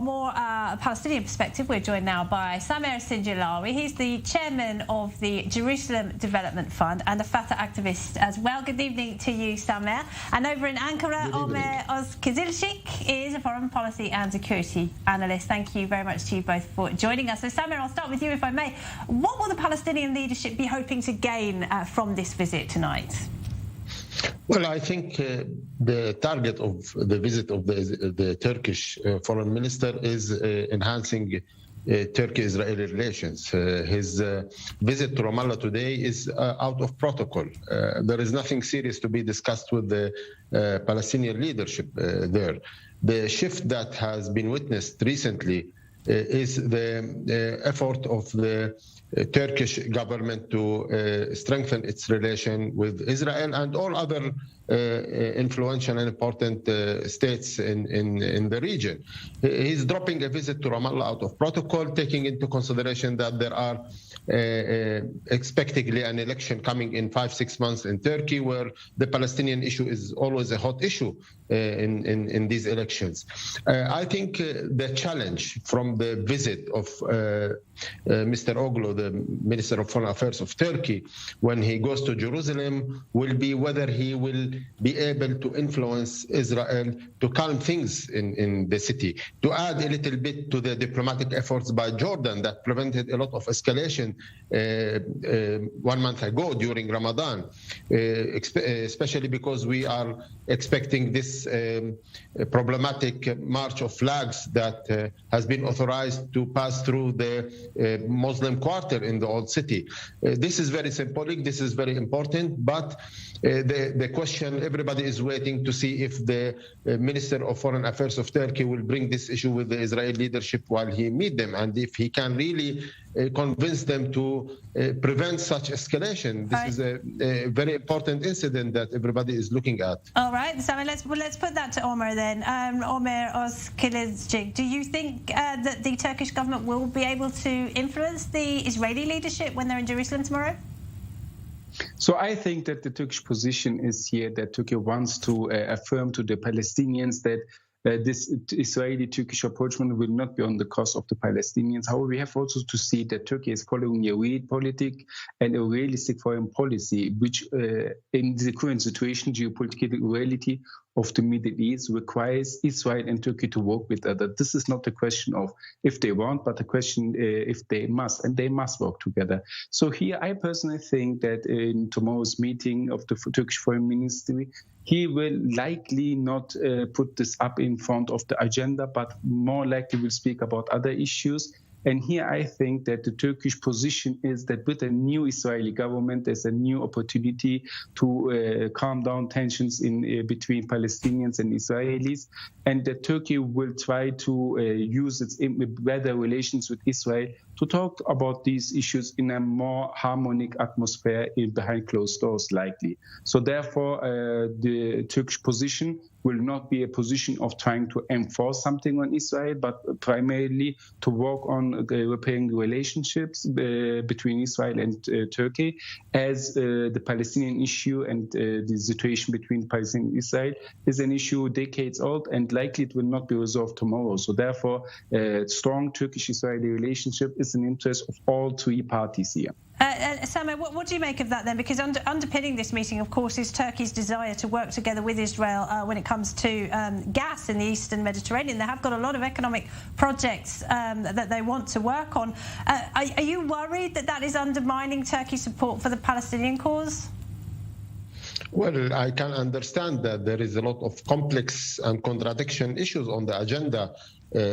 more Palestinian perspective, we're joined now by Sinijlawi. He's the chairman of the Jerusalem Development Fund and a Fatah activist as well. Good evening to you, Samer. And over in Ankara, Omer Ozkizilshik is a foreign policy and security analyst. Thank you very much to you both for joining us. So, Samer, I'll start with you, if I may. What will the Palestinian leadership be hoping to gain from this visit tonight? Well, I think the target of the visit of the Turkish foreign minister is enhancing Turkey-Israeli relations. His visit to Ramallah today is out of protocol. There is nothing serious to be discussed with the Palestinian leadership there. The shift that has been witnessed recently is the effort of the Turkish government to strengthen its relation with Israel and all other influential and important states in the region. He's dropping a visit to Ramallah out of protocol, taking into consideration that there are expectedly an election coming in 5-6 months in Turkey, where the Palestinian issue is always a hot issue in these elections. I think the challenge from the visit of Mr. Oglu, the Minister of Foreign Affairs of Turkey, when he goes to Jerusalem, will be whether he will be able to influence Israel to calm things in the city, to add a little bit to the diplomatic efforts by Jordan that prevented a lot of escalation 1 month ago during Ramadan, especially because we are expecting this problematic march of flags that has been authorized to pass through the Muslim quarter in the old city. This is very symbolic, this is very important, but the question, everybody is waiting to see if the Minister of Foreign Affairs of Turkey will bring this issue with the Israeli leadership while he meets them, and if he can really convince them to prevent such escalation. This is a very important incident that everybody is looking at. All right, so let's put that to Omer then. Omer Ozkizilshik, do you think that the Turkish government will be able to influence the Israeli leadership when they're in Jerusalem tomorrow? So I think that the Turkish position is here that Turkey wants to affirm to the Palestinians that this Israeli-Turkish approachment will not be on the cost of the Palestinians. However, we have also to see that Turkey is following a realpolitik and a realistic foreign policy, which in the current situation, geopolitical reality of the Middle East requires Israel and Turkey to work with others. This is not a question of if they want, but a question if they must, and they must work together. So here, I personally think that in tomorrow's meeting of the Turkish Foreign Ministry, he will likely not put this up in front of the agenda, but more likely will speak about other issues. And here I think that the Turkish position is that with a new Israeli government, there's a new opportunity to calm down tensions in between Palestinians and Israelis, and that Turkey will try to use its better relations with Israel to talk about these issues in a more harmonic atmosphere behind closed doors, likely. So therefore, the Turkish position will not be a position of trying to enforce something on Israel, but primarily to work on repairing relationships between Israel and Turkey, as the Palestinian issue and the situation between Palestinian and Israel is an issue decades old, and likely it will not be resolved tomorrow. So therefore, strong Turkish-Israeli relationship is an interest of all three parties here. Samer, what do you make of that then? Because underpinning this meeting, of course, is Turkey's desire to work together with Israel when it comes to gas in the Eastern Mediterranean. They have got a lot of economic projects that they want to work on. Are you worried that that is undermining Turkey's support for the Palestinian cause? Well, I can understand that there is a lot of complex and contradiction issues on the agenda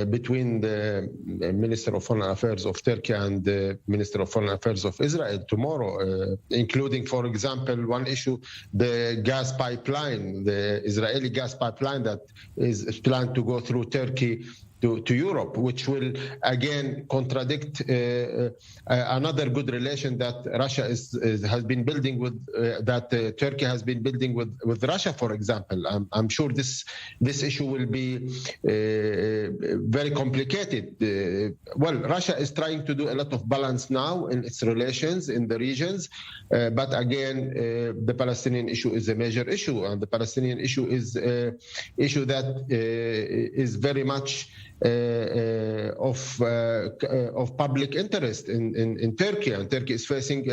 between the Minister of Foreign Affairs of Turkey and the Minister of Foreign Affairs of Israel tomorrow, including, for example, one issue, the gas pipeline, the Israeli gas pipeline that is planned to go through Turkey to Europe, which will again contradict another good relation that Russia has been building with, that Turkey has been building with Russia, for example. I'm sure this issue will be very complicated. Well, Russia is trying to do a lot of balance now in its relations in the regions, but again, the Palestinian issue is a major issue, and the Palestinian issue is an issue that is very much of public interest in Turkey, and Turkey is facing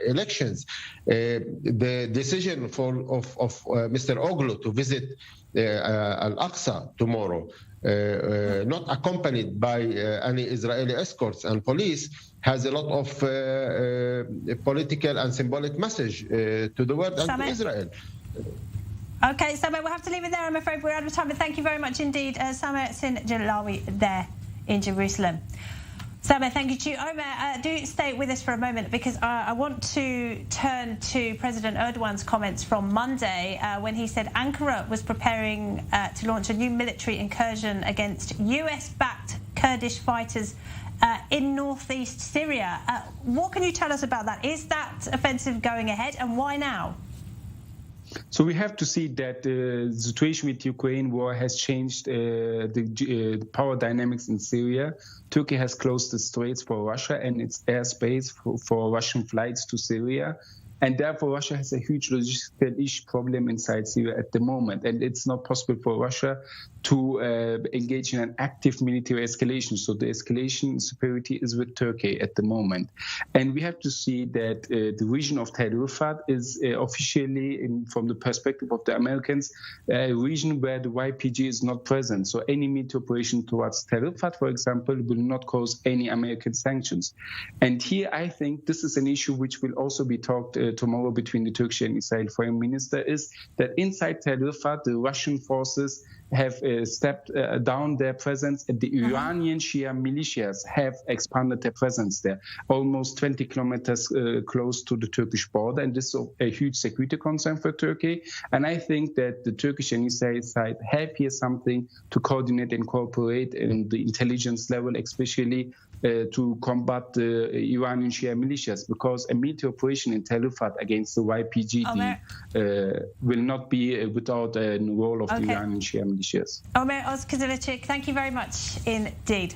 elections. The decision of Mr. Oglu to visit Al-Aqsa tomorrow, not accompanied by any Israeli escorts and police, has a lot of political and symbolic message to the world and to Israel. Okay, Samer, we'll have to leave it there. I'm afraid we're out of time, but thank you very much indeed, Samer Sinijlawi there in Jerusalem. Samer, thank you to you. Omer, do stay with us for a moment, because I want to turn to President Erdogan's comments from Monday when he said Ankara was preparing to launch a new military incursion against US-backed Kurdish fighters in northeast Syria. What can you tell us about that? Is that offensive going ahead, and why now? So we have to see that the situation with Ukraine war has changed the power dynamics in Syria. Turkey has closed the straits for Russia and its airspace for Russian flights to Syria. And therefore, Russia has a huge logistical problem inside Syria at the moment. And it's not possible for Russia to engage in an active military escalation. So the escalation superiority is with Turkey at the moment. And we have to see that the region of Tel Rifat is officially, from the perspective of the Americans, a region where the YPG is not present. So any military operation towards Tel Rifat, for example, will not cause any American sanctions. And here, I think this is an issue which will also be talked tomorrow between the Turkish and Israeli foreign minister, is that inside Tel Rifat, the Russian forces have stepped down their presence, and the Iranian Shia militias have expanded their presence there, almost 20 kilometers close to the Turkish border. And this is a huge security concern for Turkey. And I think that the Turkish and Israeli side have here something to coordinate and cooperate in the intelligence level, especially to combat the Iranian Shia militias, because a military operation in Tel Rifat against the YPG will not be without a role of the Iranian Shia militias. Omer Ozkazilic, thank you very much indeed.